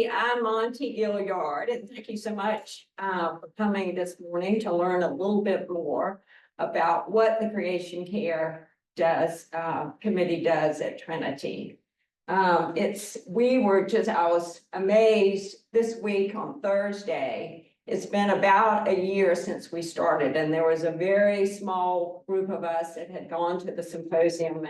I'm Monte Gaillard, and thank you so much for coming this morning to learn a little bit more about what the Creation Care committee does at Trinity. I was amazed this week on Thursday. It's been about a year since we started, and there was a very small group of us that had gone to the symposium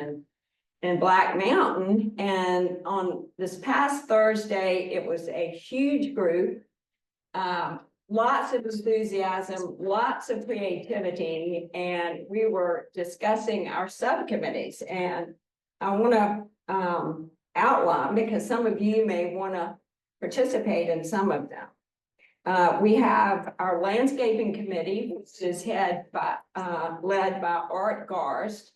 in Black Mountain. And on this past Thursday, it was a huge group, lots of enthusiasm, lots of creativity, and we were discussing our subcommittees. And I want to outline, because some of you may want to participate in some of them. We have our landscaping committee, which is led by Art Garst,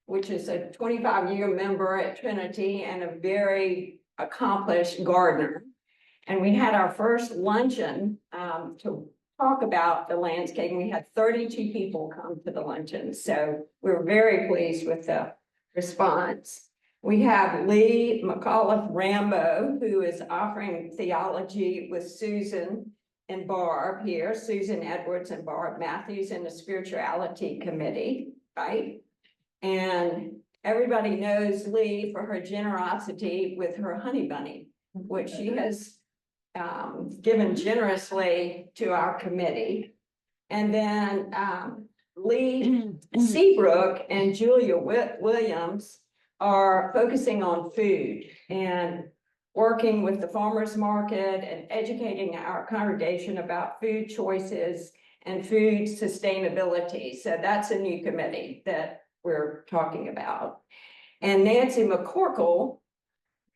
which is a 25-year member at Trinity and a very accomplished gardener. And we had our first luncheon to talk about the landscaping. We had 32 people come to the luncheon, so we were very pleased with the response. We have Lee McAuliffe Rambo, who is offering theology with Susan and Barb here, Susan Edwards and Barb Matthews in the spirituality committee, right? And everybody knows Lee for her generosity with her honey bunny, which she has given generously to our committee. And then Lee Seabrook and Julia Williams are focusing on food and working with the farmers market and educating our congregation about food choices and food sustainability. So that's a new committee that we're talking about. And Nancy McCorkle,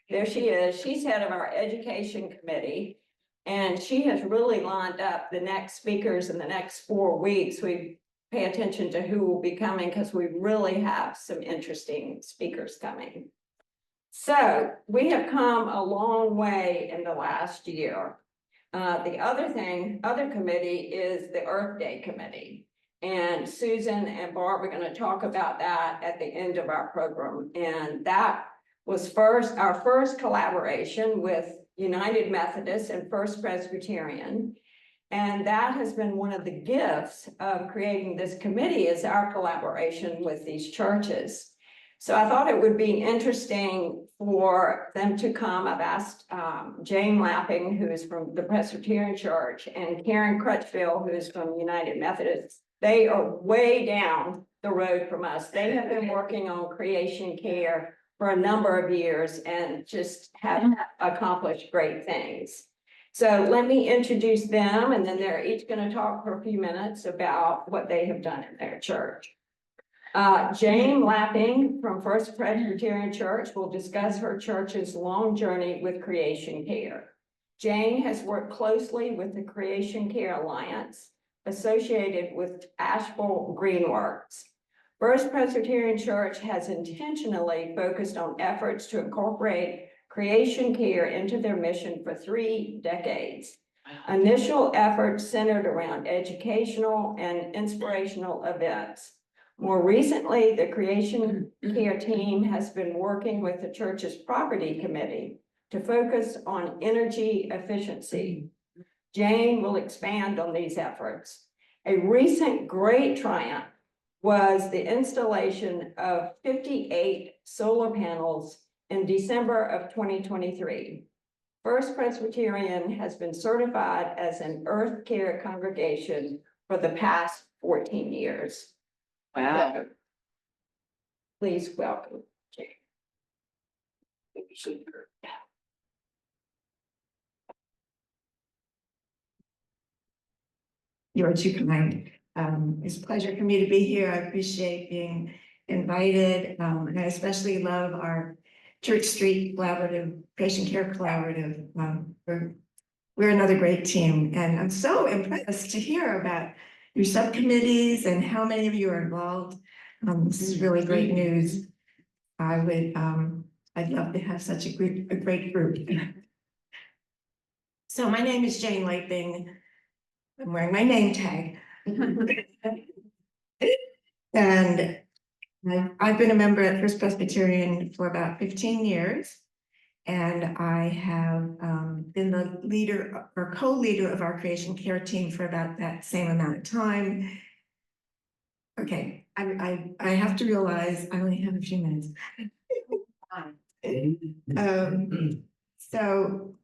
there she is, she's head of our education committee, and she has really lined up the next speakers in the next 4 weeks. We pay attention to who will be coming because we really have some interesting speakers coming. So we have come a long way in the last year. The other committee is the Earth Day committee. And Susan and Barb are going to talk about that at the end of our program. And that was our first collaboration with United Methodist and First Presbyterian. And that has been one of the gifts of creating this committee, is our collaboration with these churches. So I thought it would be interesting for them to come. I've asked Jane Lapping, who is from the Presbyterian Church, and Karen Crutchfield, who is from United Methodist. They are way down the road from us. They have been working on Creation Care for a number of years and just have accomplished great things. So let me introduce them, and then they're each going to talk for a few minutes about what they have done in their church. Jane Lapping from First Presbyterian Church will discuss her church's long journey with Creation Care. Jane has worked closely with the Creation Care Alliance associated with Asheville GreenWorks. First Presbyterian Church has intentionally focused on efforts to incorporate Creation Care into their mission for 3 decades. Initial efforts centered around educational and inspirational events. More recently, the Creation Care team has been working with the church's property committee to focus on energy efficiency. Jane will expand on these efforts. A recent great triumph was the installation of 58 solar panels in December of 2023. First Presbyterian has been certified as an Earth Care congregation for the past 14 years. Wow. So, please welcome Jane. You are too kind. It's a pleasure for me to be here. I appreciate being invited. And I especially love our Church Street Collaborative, Creation Care Collaborative. We're another great team. And I'm so impressed to hear about your subcommittees and how many of you are involved. This is really great news. I'd love to have such a great group. So my name is Jane Lapping. I'm wearing my name tag. And I've been a member at First Presbyterian for about 15 years. And I have been the leader or co-leader of our creation care team for about that same amount of time. Okay, I have to realize I only have a few minutes. So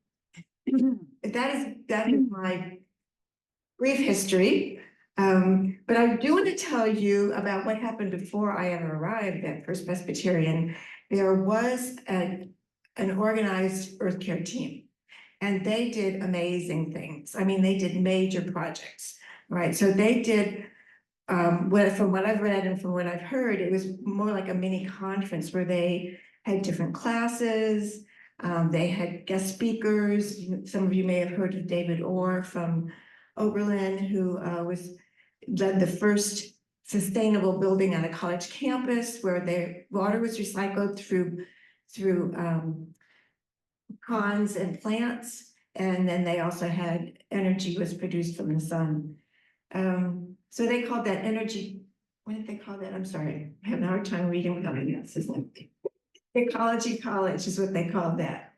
that is my brief history. But I do want to tell you about what happened before I ever arrived at First Presbyterian. There was an organized earth care team, and they did amazing things. I mean, they did major projects, right? So they did, from what I've read and from what I've heard, it was more like a mini conference where they had different classes. They had guest speakers. Some of you may have heard of David Orr from Oberlin, who led the first sustainable building on a college campus where their water was recycled through ponds and plants. And then they also had energy was produced from the sun. So they called that energy, what did they call that? I'm sorry, I have a hard time reading without my glasses. Ecology College is what they called that.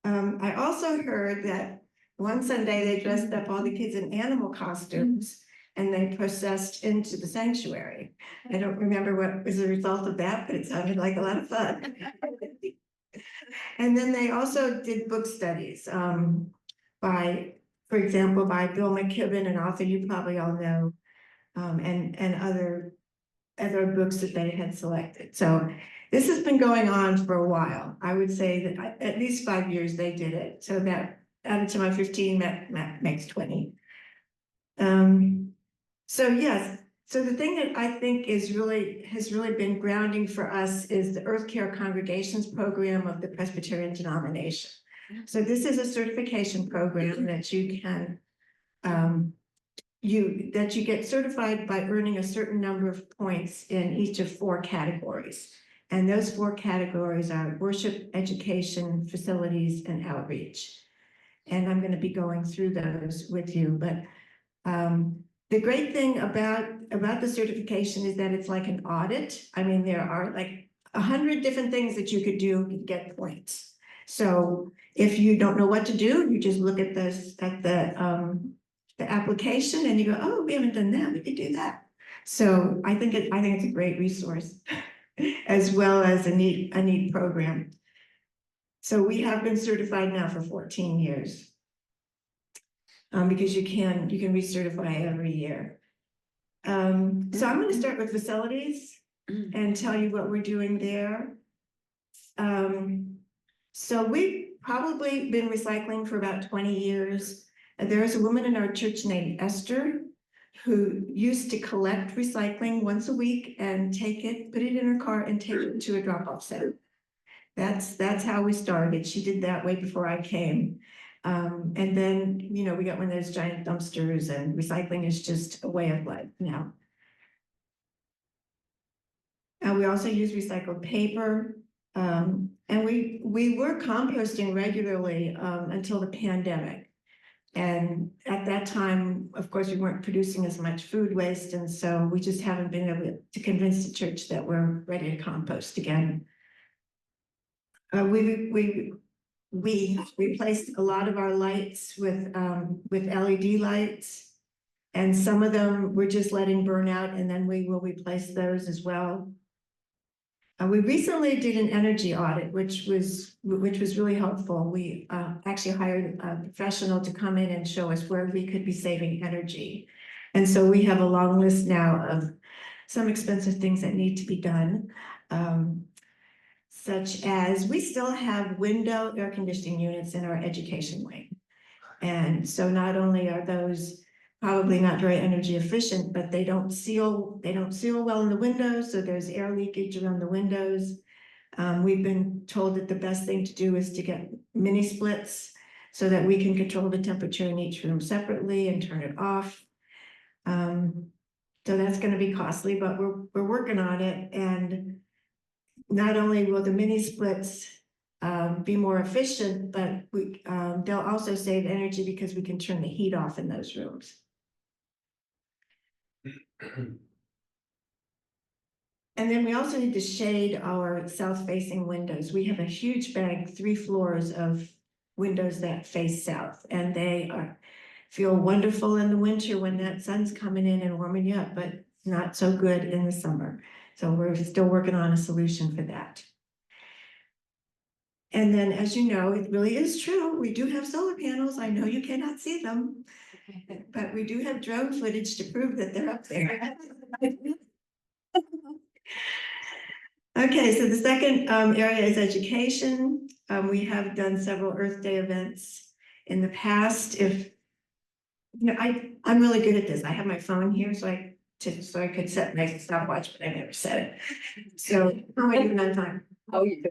I also heard that one Sunday they dressed up all the kids in animal costumes and they processed into the sanctuary. I don't remember what was the result of that, but it sounded like a lot of fun. And then they also did book studies for example, by Bill McKibben, an author you probably all know, and other books that they had selected. So this has been going on for a while. I would say that at least 5 years they did it. So that added to my 15 makes 20. So yes, so the thing that I think has really been grounding for us is the Earth Care Congregations program of the Presbyterian denomination. So this is a certification program that you can that you get certified by earning a certain number of points in each of 4 categories. And those 4 categories are worship, education, facilities, and outreach. And I'm going to be going through those with you. But the great thing about the certification is that it's like an audit. I mean, there are like 100 different things that you could do to get points. So if you don't know what to do, you just look at the application and you go, oh, we haven't done that, we could do that. So I think it's a great resource as well as a neat program. So we have been certified now for 14 years. Because you can recertify every year. So I'm going to start with facilities and tell you what we're doing there. So we've probably been recycling for about 20 years. There's a woman in our church named Esther who used to collect recycling once a week and put it in her car and take it to a drop-off center. That's how we started. She did that way before I came. And then, we got one of those giant dumpsters, and recycling is just a way of life now. We also use recycled paper. And we were composting regularly until the pandemic. And at that time, of course, we weren't producing as much food waste. And so we just haven't been able to convince the church that we're ready to compost again. We replaced a lot of our lights with LED lights, and some of them we're just letting burn out, and then we will replace those as well. We recently did an energy audit, which was really helpful. We actually hired a professional to come in and show us where we could be saving energy. And so we have a long list now of some expensive things that need to be done. Such as we still have window air conditioning units in our education wing. And so not only are those probably not very energy efficient, but they don't seal well in the windows, so there's air leakage around the windows. We've been told that the best thing to do is to get mini splits so that we can control the temperature in each room separately and turn it off. So that's going to be costly, but we're working on it. And not only will the mini splits be more efficient, but they'll also save energy because we can turn the heat off in those rooms. And then we also need to shade our south-facing windows. We have a huge bank, 3 floors of windows that face south, and they feel wonderful in the winter when that sun's coming in and warming you up, but not so good in the summer. So we're still working on a solution for that. And then, as you know, it really is true, we do have solar panels. I know you cannot see them, but we do have drone footage to prove that they're up there. Okay, so the second area is education. We have done several Earth Day events in the past. I'm really good at this. I have my phone here, so I could set my stopwatch, but I never set it. So how am I doing on time? Oh, you do.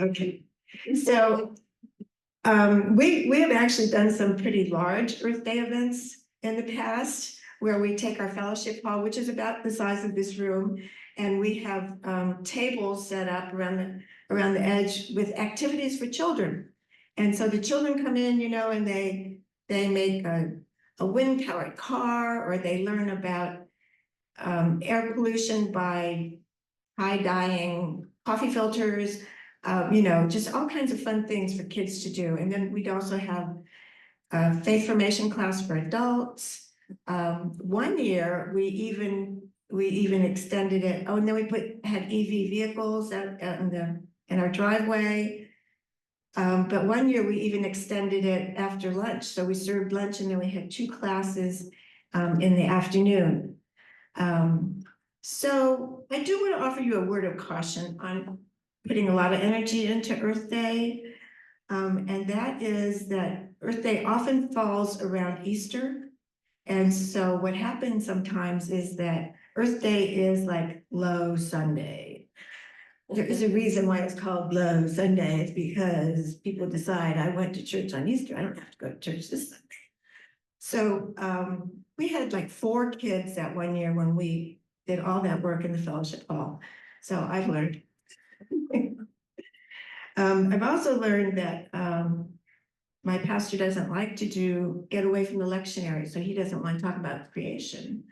Okay, so we have actually done some pretty large Earth Day events in the past where we take our fellowship hall, which is about the size of this room, and we have tables set up around the edge with activities for children. And so the children come in, and they make a wind-powered car, or they learn about air pollution by high-dyeing coffee filters, just all kinds of fun things for kids to do. And then we'd also have a faith formation class for adults. One year we even extended it. Oh, and then we had EV vehicles out in our driveway. But one year we even extended it after lunch. So we served lunch and then we had 2 classes in the afternoon. So I do want to offer you a word of caution on putting a lot of energy into Earth Day. And that is that Earth Day often falls around Easter. And so what happens sometimes is that Earth Day is like Low Sunday. There is a reason why it's called Low Sunday. It's because people decide, I went to church on Easter, I don't have to go to church this Sunday. So we had like 4 kids that one year when we did all that work in the fellowship hall. So I've learned. I've also learned that my pastor doesn't like to get away from the lectionary, so he doesn't want to talk about creation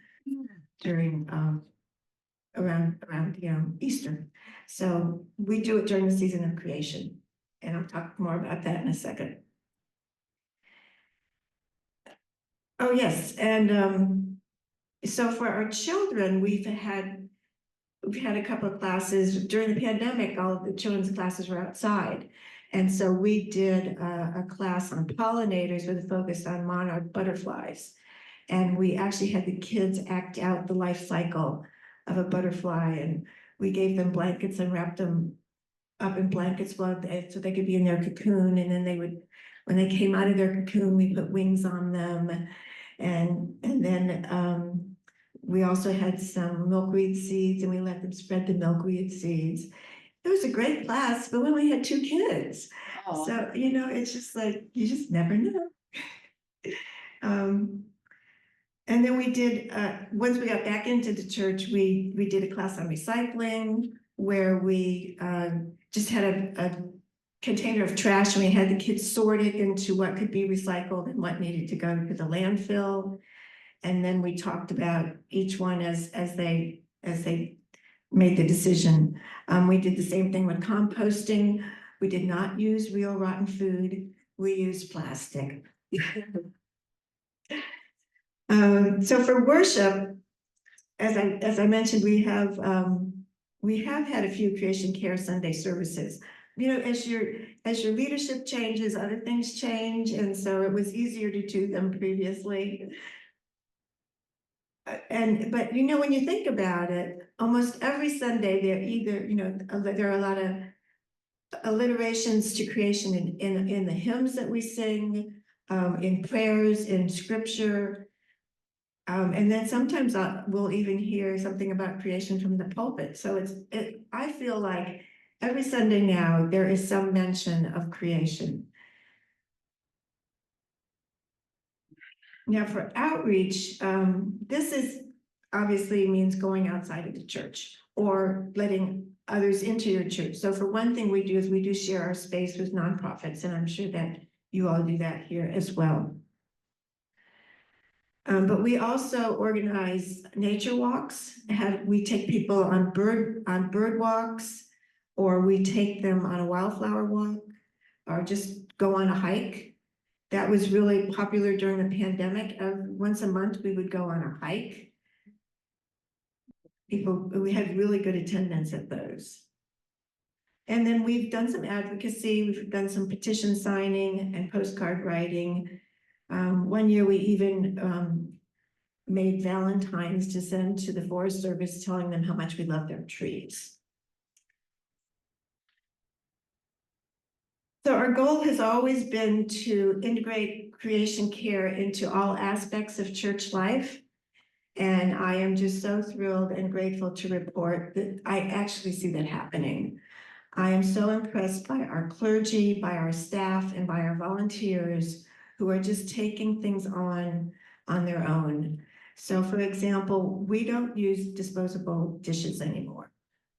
during around Easter. So we do it during the season of creation, and I'll talk more about that in a second. Oh yes, and so for our children, we've had a couple of classes during the pandemic. All of the children's classes were outside. And so we did a class on pollinators with a focus on monarch butterflies. And we actually had the kids act out the life cycle of a butterfly. And we gave them blankets and wrapped them up in blankets so they could be in their cocoon. And then when they came out of their cocoon, we put wings on them. And then we also had some milkweed seeds, and we let them spread the milkweed seeds. It was a great class, but we only had 2 kids. Oh. So, it's just like, you just never know. And then we did, once we got back into the church, we did a class on recycling where we just had a container of trash, and we had the kids sort it into what could be recycled and what needed to go to the landfill. And then we talked about each one as they made the decision. We did the same thing with composting. We did not use real rotten food. We used plastic. So for worship, as I mentioned, we have had a few Creation Care Sunday services. As your leadership changes, other things change, and so it was easier to do them previously. But when you think about it, almost every Sunday there are a lot of alliterations to creation in the hymns that we sing, in prayers, in scripture, and then sometimes we'll even hear something about creation from the pulpit. So I feel like every Sunday now there is some mention of creation. Now for outreach, this obviously means going outside of the church or letting others into your church. So for one thing we do is we do share our space with nonprofits, and I'm sure that you all do that here as well. But we also organize nature walks. We take people on bird walks, or we take them on a wildflower walk, or just go on a hike. That was really popular during the pandemic. Once a month, we would go on a hike. We had really good attendance at those. And then we've done some advocacy. We've done some petition signing and postcard writing. One year we even made Valentines to send to the Forest Service, telling them how much we love their trees. So our goal has always been to integrate creation care into all aspects of church life. And I am just so thrilled and grateful to report that I actually see that happening. I am so impressed by our clergy, by our staff, and by our volunteers who are just taking things on their own. So for example, we don't use disposable dishes anymore.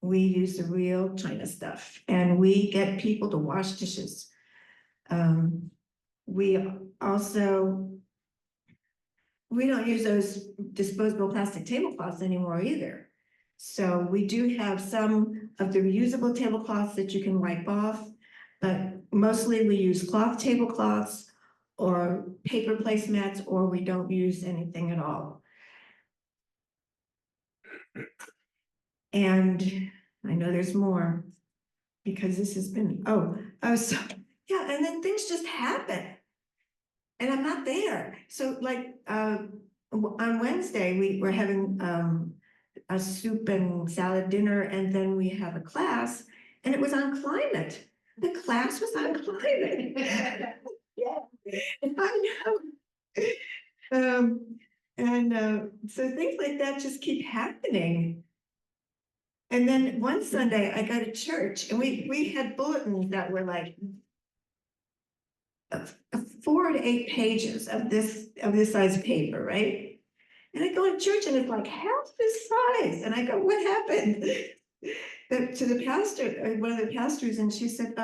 We use the real China stuff, and we get people to wash dishes. We don't use those disposable plastic tablecloths anymore either. So we do have some of the reusable tablecloths that you can wipe off, but mostly we use cloth tablecloths or paper placemats, or we don't use anything at all. And I know there's more, because this has been, so yeah, and then things just happen. And I'm not there. So like on Wednesday, we were having a soup and salad dinner, and then we have a class, and it was on climate. The class was on climate. Yeah, I know. So things like that just keep happening. And then one Sunday I go to church, and we had bulletins that were like 4 to 8 pages of this size paper, right? And I go to church and it's like half this size. And I go, what happened? To the pastor, one of the pastors, and she said,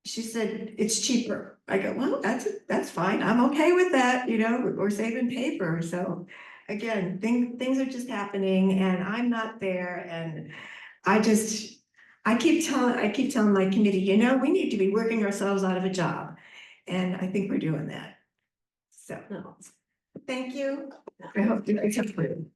she said, it's cheaper. I go, well, that's fine. I'm okay with that. You know, we're saving paper. So again, things are just happening, and I'm not there. And I keep telling my committee, you know, we need to be working ourselves out of a job. And I think we're doing that. So thank you. I hope you guys have fun.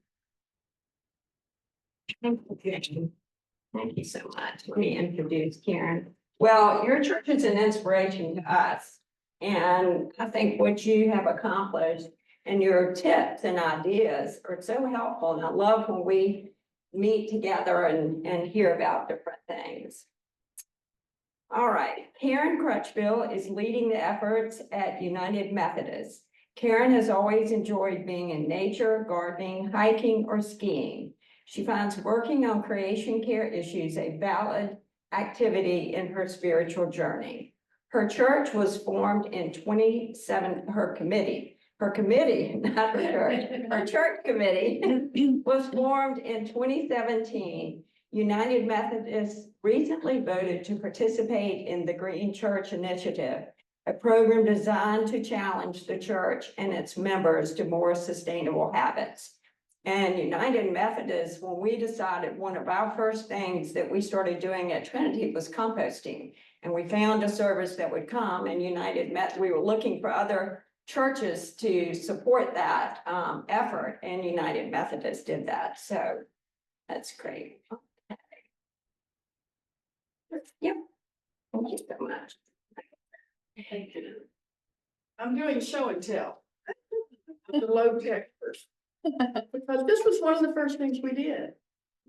Thank you so much. Let me introduce Karen. Well, your church is an inspiration to us. And I think what you have accomplished and your tips and ideas are so helpful. And I love when we meet together and hear about different things. All right, Karen Crutchfield is leading the efforts at United Methodist. Karen has always enjoyed being in nature, gardening, hiking, or skiing. She finds working on creation care issues a valid activity in her spiritual journey. Her church was formed in her committee, not her church, her church committee was formed in 2017. United Methodist recently voted to participate in the Green Church Initiative, a program designed to challenge the church and its members to more sustainable habits. And United Methodist, when we decided, one of our first things that we started doing at Trinity was composting. And we found a service that would come, and we were looking for other churches to support that effort, and United Methodist did that. So that's great. Okay. Yep. Thank you so much. I'm doing show and tell. The low tech person. Because this was one of the first things we did.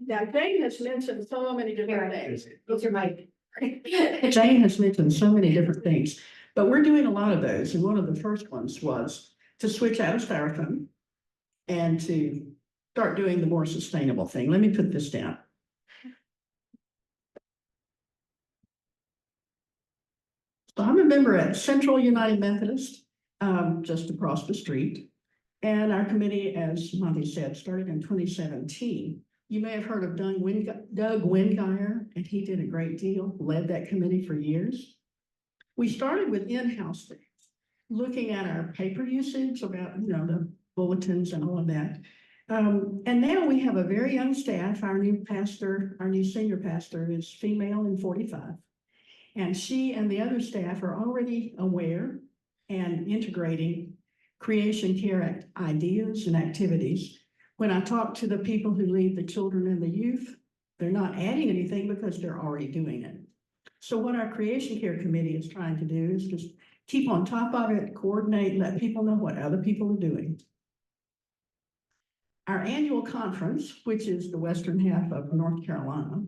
Now, Jane has mentioned so many different things. Those are my. Jane has mentioned so many different things, but we're doing a lot of those. And one of the first ones was to switch out of styrofoam and to start doing the more sustainable thing. Let me put this down. So I'm a member at Central United Methodist, just across the street. And our committee, as Monte said, started in 2017. You may have heard of Doug Wingeier, and he did a great deal, led that committee for years. We started with in-house things. looking at our paper usage about, the bulletins and all of that. And now we have a very young staff. Our new senior pastor is female and 45. And she and the other staff are already aware and integrating creation care ideas and activities. When I talk to the people who lead the children and the youth, they're not adding anything because they're already doing it. So what our creation care committee is trying to do is just keep on top of it, coordinate, let people know what other people are doing. Our annual conference, which is the western half of North Carolina,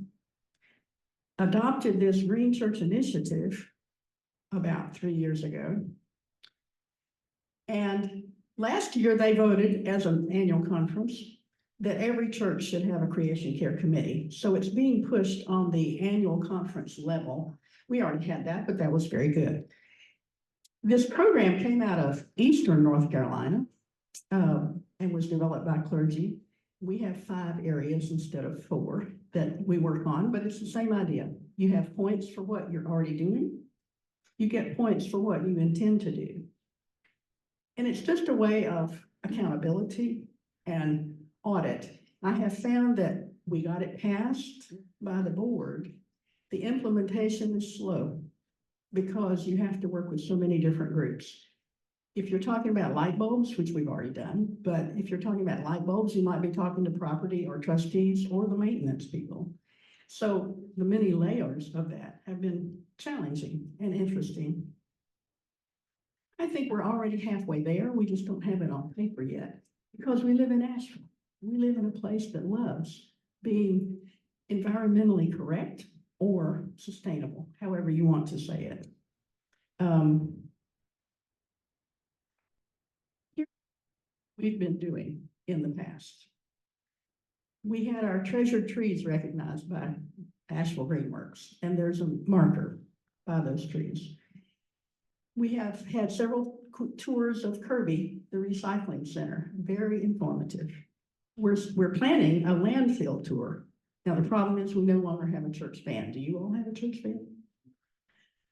adopted this Green Church initiative about 3 years ago. And last year they voted as an annual conference that every church should have a creation care committee. So it's being pushed on the annual conference level. We already had that, but that was very good. This program came out of Eastern North Carolina and was developed by clergy. We have 5 areas instead of 4 that we work on, but it's the same idea. You have points for what you're already doing. You get points for what you intend to do. And it's just a way of accountability and audit. I have found that we got it passed by the board. The implementation is slow because you have to work with so many different groups. If you're talking about light bulbs, which we've already done, but if you're talking about light bulbs, you might be talking to property or trustees or the maintenance people. So the many layers of that have been challenging and interesting. I think we're already halfway there. We just don't have it on paper yet because we live in Asheville. We live in a place that loves being environmentally correct or sustainable, however you want to say it. We've been doing in the past. We had our treasured trees recognized by Asheville GreenWorks, and there's a marker by those trees. We have had several tours of Kirby, the recycling center, very informative. We're planning a landfill tour. Now, the problem is we no longer have a church band. Do you all have a church band?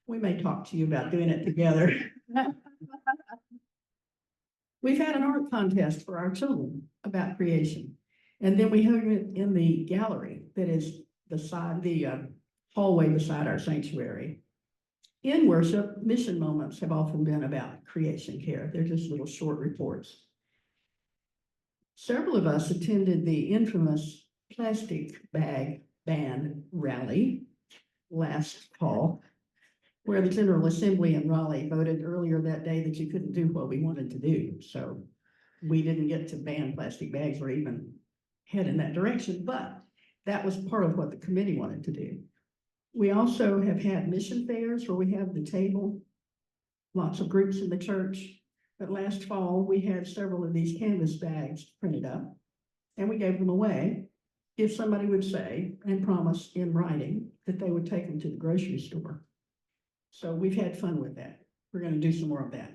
We may talk to you about doing it together. We've had an art contest for our children about creation. And then we held it in the gallery that is the hallway beside our sanctuary. In worship, mission moments have often been about creation care. They're just little short reports. Several of us attended the infamous plastic bag ban rally last fall, where the General Assembly in Raleigh voted earlier that day that you couldn't do what we wanted to do. So we didn't get to ban plastic bags or even head in that direction, but that was part of what the committee wanted to do. We also have had mission fairs where we have the table, lots of groups in the church. But last fall, we had several of these canvas bags printed up, and we gave them away if somebody would say and promise in writing that they would take them to the grocery store. So we've had fun with that. We're going to do some more of that.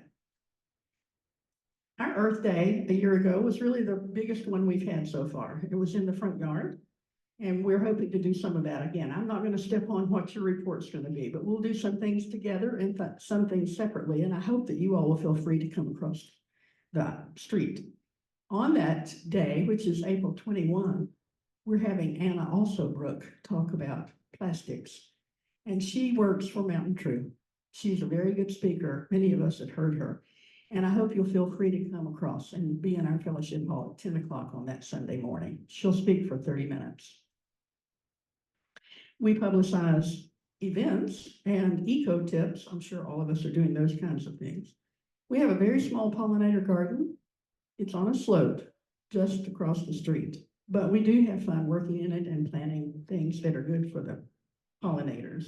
Our Earth Day a year ago was really the biggest one we've had so far. It was in the front yard, and we're hoping to do some of that again. I'm not going to step on what your report's going to be, but we'll do some things together and some things separately, and I hope that you all will feel free to come across the street. On that day, which is April 21, we're having Anna Alsobrook talk about plastics, and she works for Mountain True. She's a very good speaker. Many of us have heard her. And I hope you'll feel free to come across and be in our fellowship hall at 10 o'clock on that Sunday morning. She'll speak for 30 minutes. We publicize events and eco tips. I'm sure all of us are doing those kinds of things. We have a very small pollinator garden. It's on a slope just across the street, but we do have fun working in it and planting things that are good for the pollinators.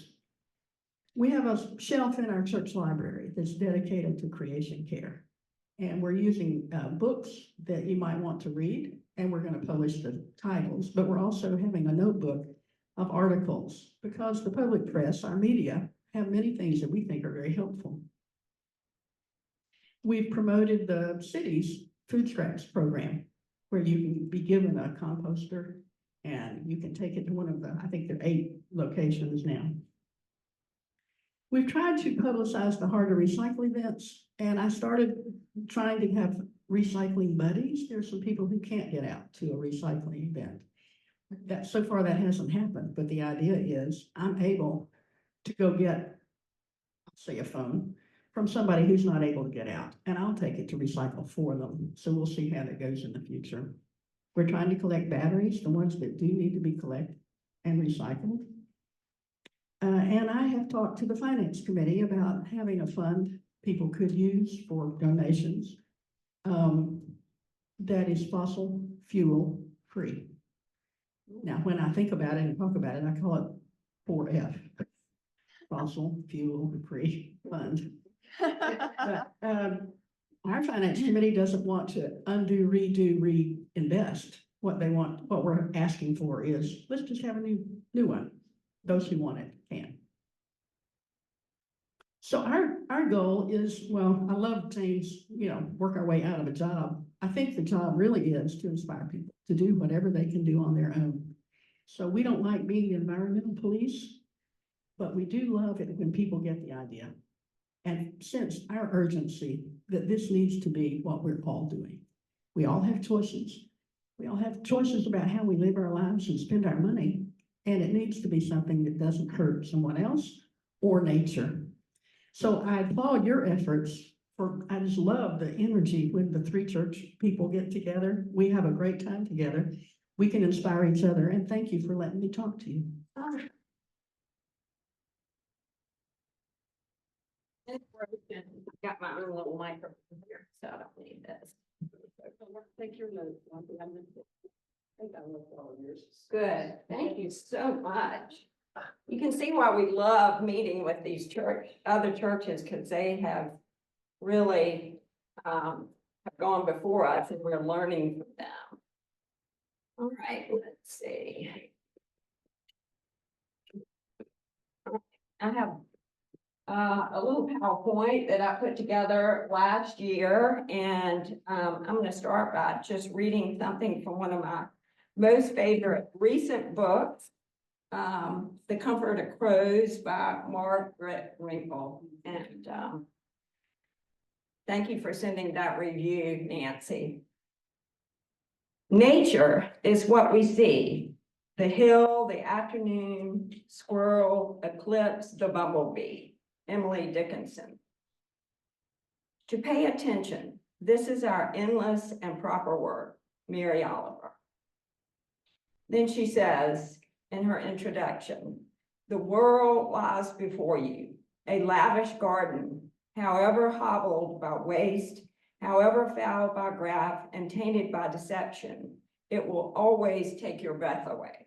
We have a shelf in our church library that's dedicated to creation care. And we're using books that you might want to read, and we're going to publish the titles, but we're also having a notebook of articles because the public press, our media, have many things that we think are very helpful. We've promoted the city's food scraps program, where you can be given a composter and you can take it to one of the, I think there are 8 locations now. We've tried to publicize the Hard to Recycle events. And I started trying to have recycling buddies. There's some people who can't get out to a recycling event. That so far that hasn't happened, but the idea is I'm able to go get, say, a phone from somebody who's not able to get out, and I'll take it to recycle for them. So we'll see how that goes in the future. We're trying to collect batteries, the ones that do need to be collected and recycled. And I have talked to the finance committee about having a fund people could use for donations that is fossil fuel free. Now, when I think about it and talk about it, I call it 4F, fossil fuel free fund. But, our finance committee doesn't want to undo, redo, reinvest. What they want, what we're asking for is, let's just have a new one. Those who want it can. So our goal is, well, I love things, work our way out of a job. I think the job really is to inspire people to do whatever they can do on their own. So we don't like being the environmental police, but we do love it when people get the idea and sense our urgency that this needs to be what we're all doing. We all have choices. We all have choices about how we live our lives and spend our money, and it needs to be something that doesn't hurt someone else or nature. So I applaud your efforts. I just love the energy when the three church people get together. We have a great time together. We can inspire each other, and thank you for letting me talk to you. I've got my own little microphone here, so I don't need this. Take your notes. Good, thank you so much. You can see why we love meeting with these other churches, because they have really have gone before us and we're learning from them. All right, let's see. I have a little PowerPoint that I put together last year, and I'm going to start by just reading something from one of my most favorite recent books, The Comfort of Crows by Margaret Wrinkle. And thank you for sending that review, Nancy. Nature is what we see: the hill, the afternoon, squirrel, eclipse, the bumblebee. Emily Dickinson. To pay attention, this is our endless and proper work. Mary Oliver. Then she says in her introduction, the world lies before you, a lavish garden, however hobbled by waste, however fouled by graft and tainted by deception, it will always take your breath away.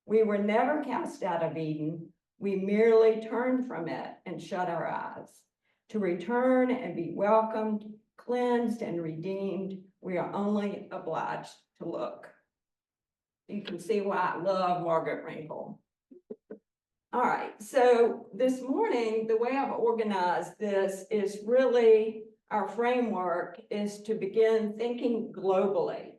We were never cast out of Eden. We merely turned from it and shut our eyes. To return and be welcomed, cleansed, and redeemed, we are only obliged to look. You can see why I love Margaret Wrinkle. All right, so this morning, the way I've organized this is really, our framework is to begin thinking globally,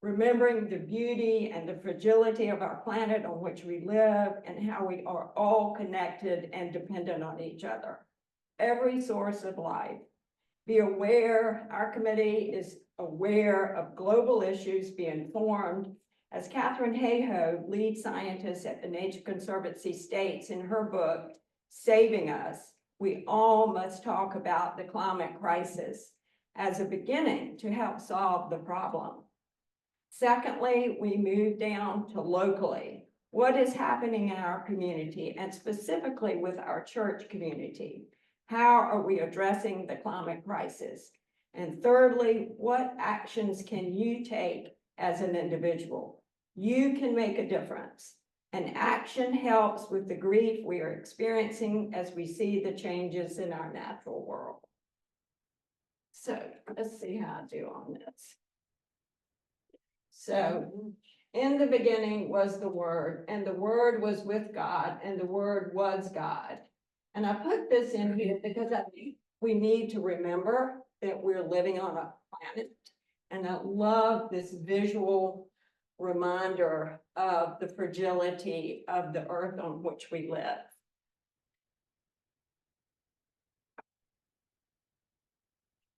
remembering the beauty and the fragility of our planet on which we live and how we are all connected and dependent on each other. Every source of life. Be aware, our committee is aware of global issues, be informed. As Catherine Hayhoe, lead scientist at the Nature Conservancy, states in her book, Saving Us, we all must talk about the climate crisis as a beginning to help solve the problem. Secondly, we move down to locally. What is happening in our community, and specifically with our church community? How are we addressing the climate crisis? And thirdly, what actions can you take as an individual? You can make a difference. And action helps with the grief we are experiencing as we see the changes in our natural world. So let's see how I do on this. So in the beginning was the Word, and the Word was with God, and the Word was God. And I put this in here because I think we need to remember that we're living on a planet. And I love this visual reminder of the fragility of the earth on which we live.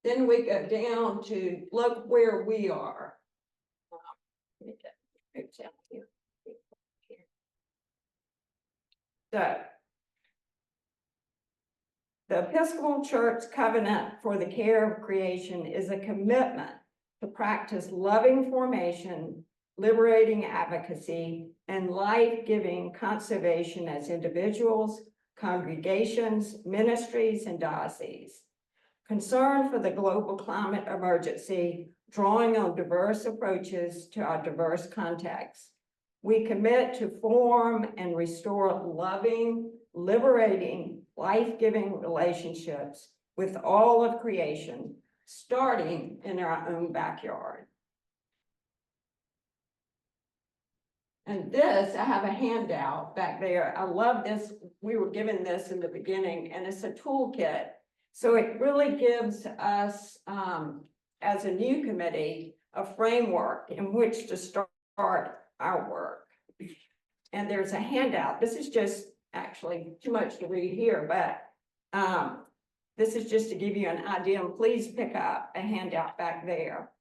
Then we go down to look where we are. Let me get- oops, down here. So the Episcopal Church Covenant for the Care of Creation is a commitment to practice loving formation, liberating advocacy, and life-giving conservation as individuals, congregations, ministries, and dioceses. Concern for the global climate emergency, drawing on diverse approaches to our diverse contexts. We commit to form and restore loving, liberating, life-giving relationships with all of creation, starting in our own backyard. And this, I have a handout back there. I love this. We were given this in the beginning, and it's a toolkit. So it really gives us, as a new committee, a framework in which to start our work. And there's a handout. This is just actually too much to read here, but this is just to give you an idea. And please pick up a handout back there.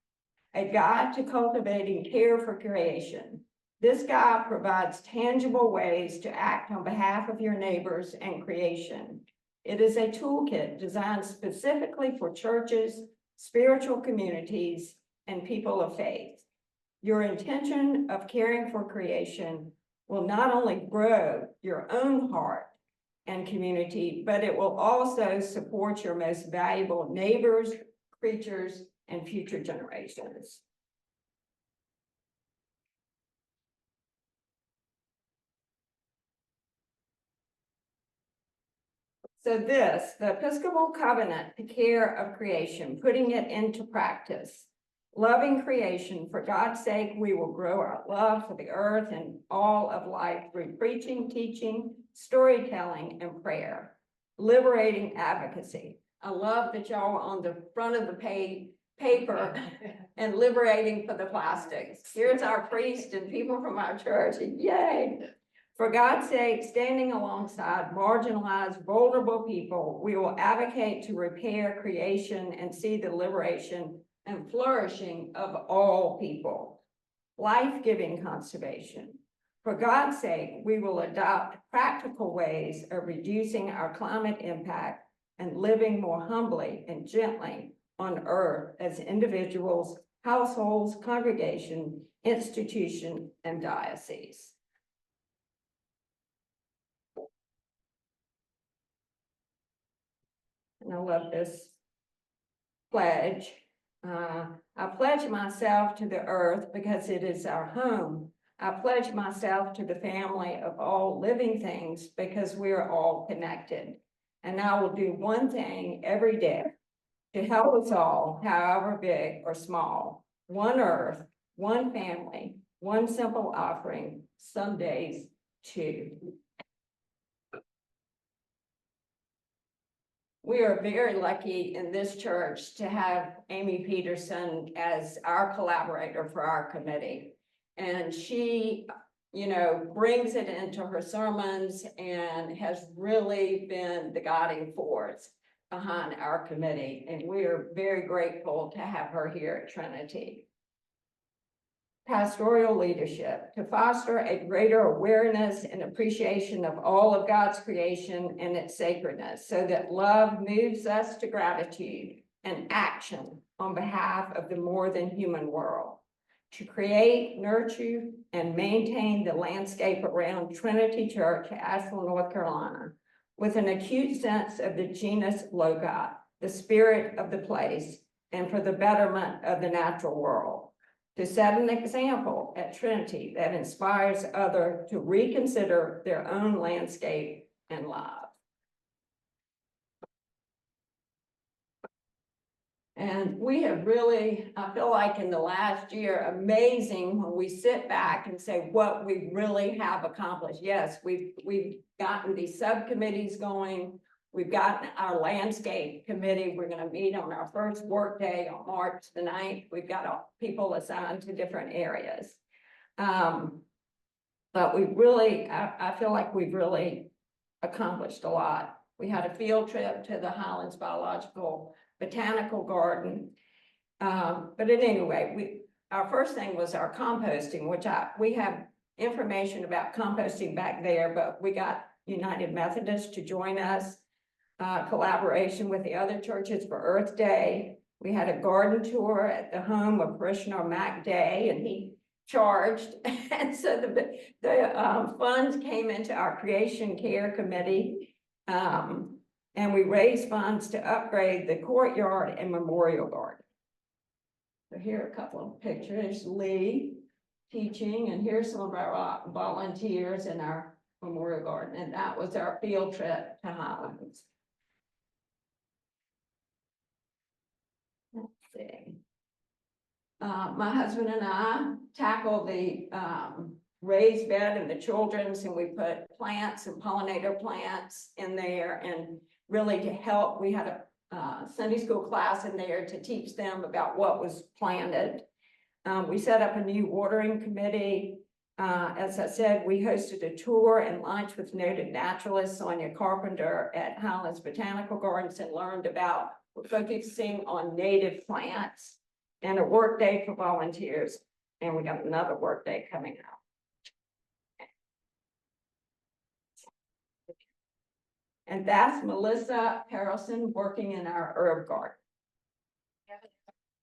A guide to cultivating care for creation. This guide provides tangible ways to act on behalf of your neighbors and creation. It is a toolkit designed specifically for churches, spiritual communities, and people of faith. Your intention of caring for creation will not only grow your own heart and community, but it will also support your most valuable neighbors, creatures, and future generations. So this, the Episcopal Covenant, the care of creation, putting it into practice. Loving creation, for God's sake, we will grow our love for the earth and all of life through preaching, teaching, storytelling, and prayer. Liberating advocacy. I love that y'all are on the front of the paper and liberating for the plastics. Here's our priest and people from our church, yay. For God's sake, standing alongside marginalized, vulnerable people, we will advocate to repair creation and see the liberation and flourishing of all people. Life-giving conservation. For God's sake, we will adopt practical ways of reducing our climate impact and living more humbly and gently on earth as individuals, households, congregation, institution, and diocese. And I love this pledge. I pledge myself to the earth because it is our home. I pledge myself to the family of all living things because we are all connected. And I will do one thing every day to help us all, however big or small. One earth, one family, one simple offering, some days two. We are very lucky in this church to have Amy Peterson as our collaborator for our committee. And she, brings it into her sermons and has really been the guiding force behind our committee. And we are very grateful to have her here at Trinity. Pastoral leadership, to foster a greater awareness and appreciation of all of God's creation and its sacredness, so that love moves us to gratitude and action on behalf of the more than human world. To create, nurture, and maintain the landscape around Trinity Church, Asheville, North Carolina, with an acute sense of the genus loci, the spirit of the place, and for the betterment of the natural world. To set an example at Trinity that inspires others to reconsider their own landscape and lives. And we have really, I feel like in the last year, amazing when we sit back and say what we really have accomplished. Yes, we've gotten these subcommittees going. We've gotten our landscape committee. We're going to meet on our first work day on March the 9th. We've got people assigned to different areas. But we really, I feel like we've really accomplished a lot. We had a field trip to the Highlands Biological botanical garden. But anyway, our first thing was our composting, which we have information about composting back there, but we got United Methodist to join us. Collaboration with the other churches for Earth Day. We had a garden tour at the home of parishioner Mac Day, and he charged. And so the funds came into our Creation Care Committee. And we raised funds to upgrade the courtyard and memorial garden. So here are a couple of pictures, Lee teaching, and here's some of our volunteers in our memorial garden. And that was our field trip to Highlands. Let's see. My husband and I tackled the raised bed and the children's, and we put plants and pollinator plants in there, and really to help, we had a Sunday school class in there to teach them about what was planted. We set up a new watering committee. As I said, we hosted a tour and lunch with noted naturalist Sonia Carpenter at Highlands Botanical Gardens and learned about focusing on native plants, and a work day for volunteers. And we got another work day coming up. And that's Melissa Harrelson working in our herb garden.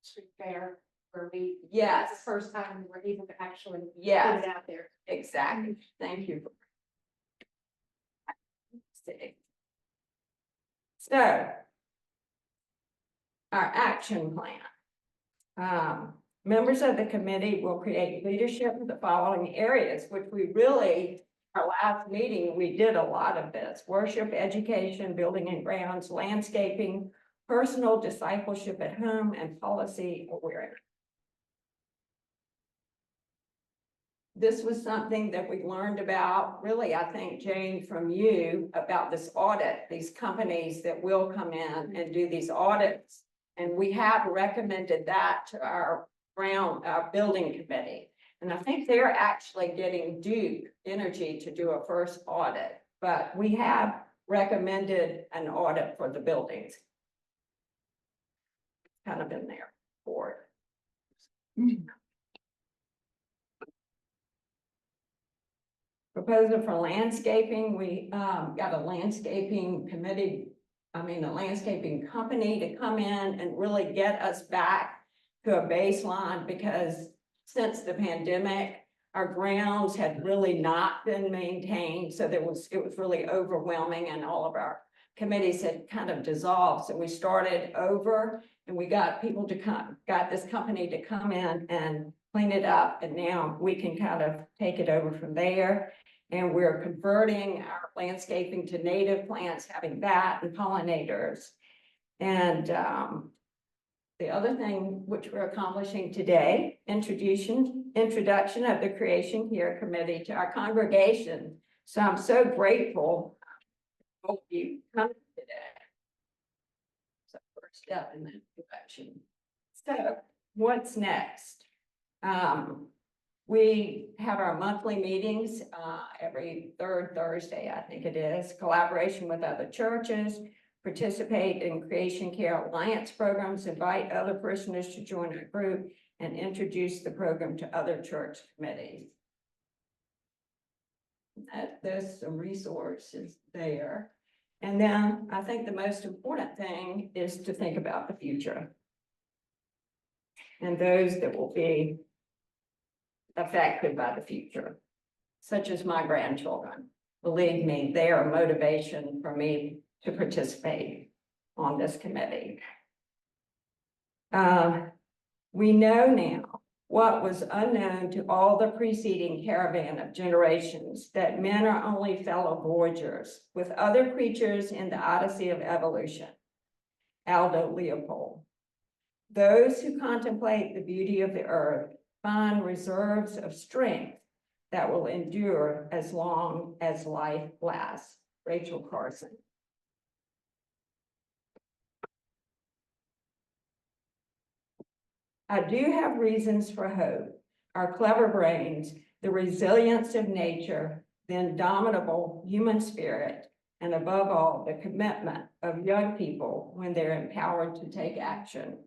Street fair where we. Yes. It's the first time we're able to actually. Yes. Put it out there. Exactly. Thank you. So, our action plan. Members of the committee will create leadership in the following areas, which we really, our last meeting, we did a lot of this: worship, education, building and grounds, landscaping, personal discipleship at home, and policy awareness. This was something that we learned about, really, I think, Jane, from you, about this audit, these companies that will come in and do these audits. And we have recommended that to our building committee. And I think they're actually getting Duke Energy to do a first audit, but we have recommended an audit for the buildings. Kind of in there for it. Proposal for landscaping, we got a landscaping committee, a landscaping company to come in and really get us back to a baseline, because since the pandemic, our grounds had really not been maintained. So it was really overwhelming, and all of our committees had kind of dissolved. So we started over, and we got people to got this company to come in and clean it up. And now we can kind of take it over from there. And we're converting our landscaping to native plants, having that and pollinators. And the other thing which we're accomplishing today, introduction of the Creation Care Committee to our congregation. So I'm so grateful for all of you coming today. So first step in that direction. So what's next? We have our monthly meetings every third Thursday, I think it is, collaboration with other churches, participate in Creation Care Alliance programs, invite other parishioners to join our group, and introduce the program to other church committees. There's some resources there. And then I think the most important thing is to think about the future and those that will be affected by the future, such as my grandchildren. Believe me, they are a motivation for me to participate on this committee. We know now what was unknown to all the preceding caravan of generations, that men are only fellow voyagers with other creatures in the odyssey of evolution. Aldo Leopold. Those who contemplate the beauty of the earth find reserves of strength that will endure as long as life lasts. Rachel Carson. I do have reasons for hope. Our clever brains, the resilience of nature, the indomitable human spirit, and above all, the commitment of young people when they're empowered to take action.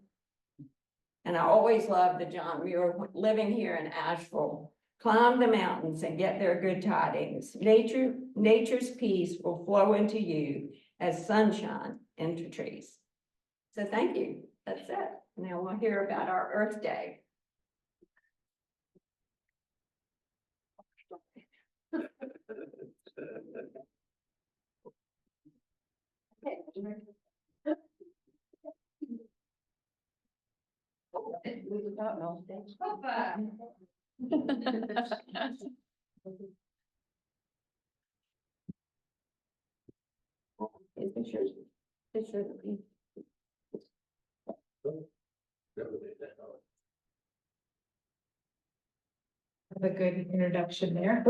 And I always love the John Muir, living here in Asheville, climb the mountains and get their good tidings. Nature's peace will flow into you as sunshine into trees. So thank you. That's it. Now we'll hear about our Earth Day. A good introduction there.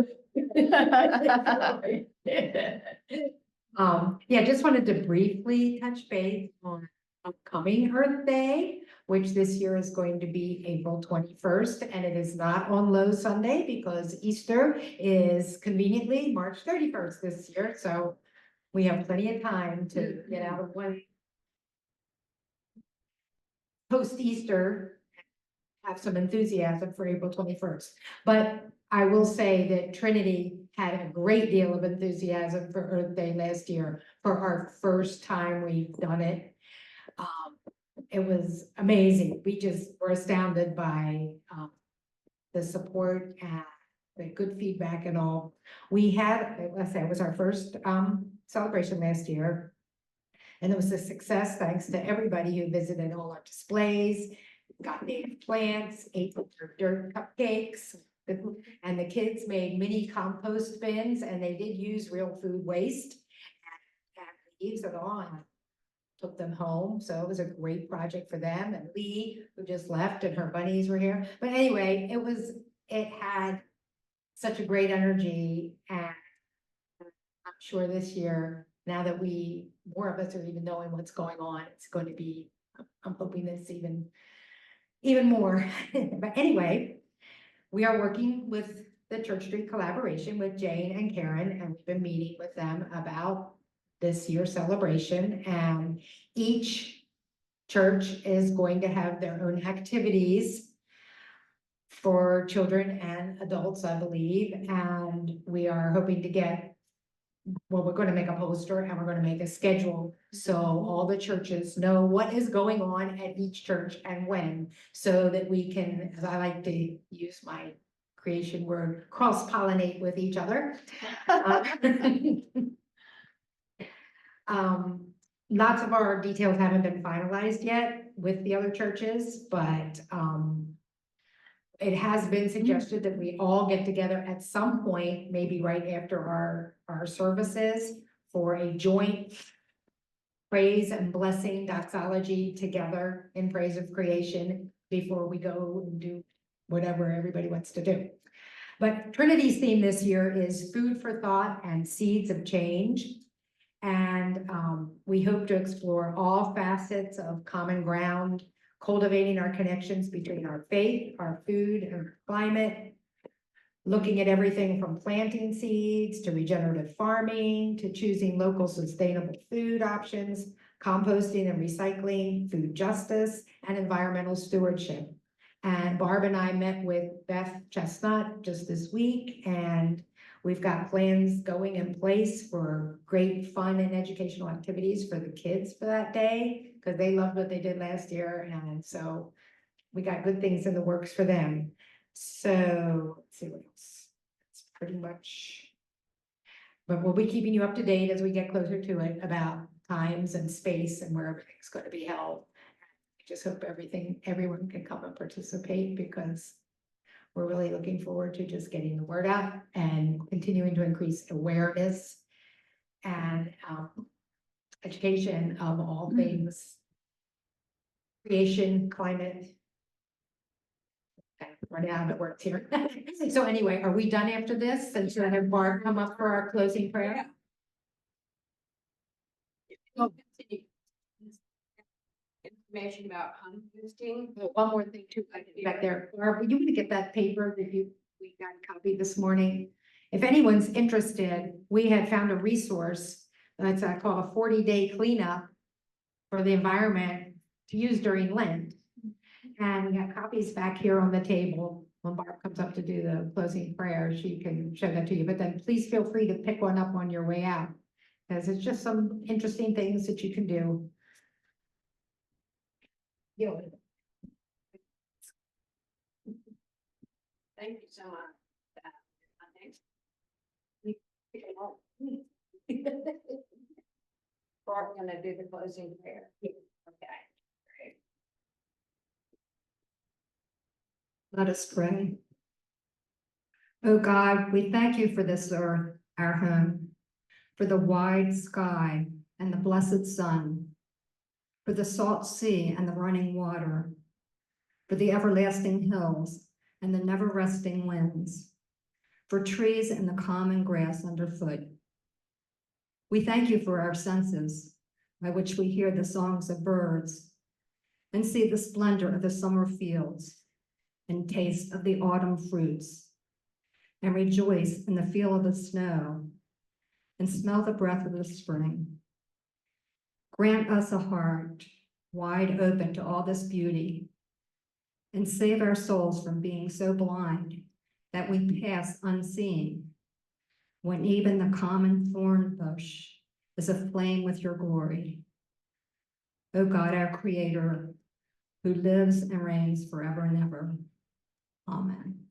Yeah, just wanted to briefly touch base on upcoming Earth Day, which this year is going to be April 21st, and it is not on Low Sunday because Easter is conveniently March 31st this year, so we have plenty of time to get out of one post-Easter, have some enthusiasm for April 21st. But I will say that Trinity had a great deal of enthusiasm for Earth Day last year for our first time we've done it. It was amazing. We just were astounded by the support and the good feedback and all. We had, let's say, it was our first celebration last year. And it was a success thanks to everybody who visited all our displays, got native plants, ate their dirt cupcakes, and the kids made mini compost bins, and they did use real food waste and leaves and all, and took them home. So it was a great project for them. And Lee, who just left, and her bunnies were here. But anyway, it had such a great energy, and I'm sure this year, now that more of us are even knowing what's going on, it's going to be, I'm hoping this even more. But anyway, we are working with the Church Street collaboration with Jane and Karen, and we've been meeting with them about this year's celebration. And each church is going to have their own activities for children and adults, I believe. And we are hoping to we're going to make a poster and we're going to make a schedule so all the churches know what is going on at each church and when, so that we can, as I like to use my creation word, cross-pollinate with each other. Lots of our details haven't been finalized yet with the other churches, but it has been suggested that we all get together at some point, maybe right after our services, for a joint praise and blessing doxology together in praise of creation before we go and do whatever everybody wants to do. But Trinity's theme this year is food for thought and seeds of change. And we hope to explore all facets of common ground, cultivating our connections between our faith, our food, and our climate, looking at everything from planting seeds to regenerative farming, to choosing local sustainable food options, composting and recycling, food justice, and environmental stewardship. And Barb and I met with Beth Chestnut just this week, and we've got plans going in place for great fun and educational activities for the kids for that day, because they loved what they did last year. And so we got good things in the works for them. So let's see what else. That's pretty much, but we'll be keeping you up to date as we get closer to it about times and space and where everything's going to be held. I just hope everyone can come and participate, because we're really looking forward to just getting the word out and continuing to increase awareness and education of all things creation, climate. Running out of words here. So anyway, are we done after this? And should I have Barb come up for our closing prayer? Oh, information about composting. Oh, one more thing too, back there. Barb, you want to get that paper that we got copied this morning? If anyone's interested, we had found a resource That's called a 40-day cleanup for the environment to use during Lent. And we got copies back here on the table. When Barb comes up to do the closing prayer, she can show that to you, but then please feel free to pick one up on your way out. Because it's just some interesting things that you can do. Thank you so much. Bart, gonna do the closing prayer. Okay. Great. Let us pray. Oh God, we thank you for this earth, our home, for the wide sky and the blessed sun, for the salt sea and the running water, for the everlasting hills and the never resting winds, for trees and the common grass underfoot. We thank you for our senses, by which we hear the songs of birds and see the splendor of the summer fields and taste of the autumn fruits and rejoice in the feel of the snow and smell the breath of the spring. Grant us a heart wide open to all this beauty and save our souls from being so blind that we pass unseen when even the common thorn bush is aflame with your glory. O God, our Creator, who lives and reigns forever and ever. Amen.